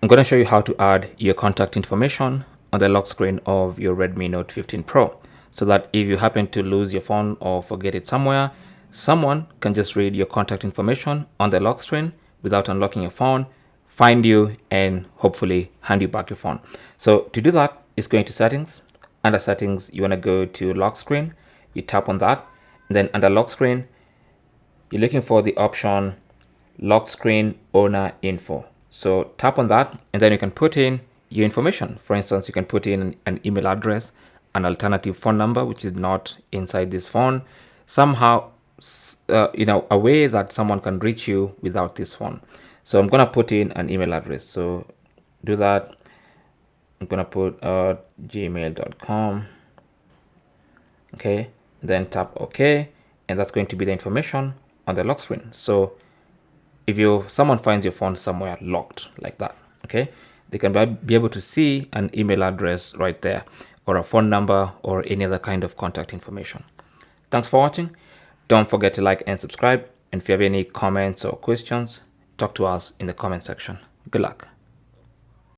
I'm going to show you how to add your contact information on the lock screen of your Redmi Note 15 Pro, so that if you happen to lose your phone or forget it somewhere, someone can just read your contact information on the lock screen without unlocking your phone, find you, and hopefully hand you back your phone. So to do that, it's going to settings. Under settings, you want to go to lock screen. You tap on that, and then under lock screen, you're looking for the option lock screen owner info. So tap on that, and then you can put in your information. For instance, you can put in an email address, an alternative phone number, which is not inside this phone, somehow, a way that someone can reach you without this phone. So I'm going to put in an email address. So do that. I'm going to put gmail.com. Okay. Then tap OK. And that's going to be the information on the lock screen. So if someone finds your phone somewhere locked like that, okay, they can be able to see an email address right there, or a phone number, or any other kind of contact information. Thanks for watching. Don't forget to like and subscribe. And if you have any comments or questions, talk to us in the comment section. Good luck.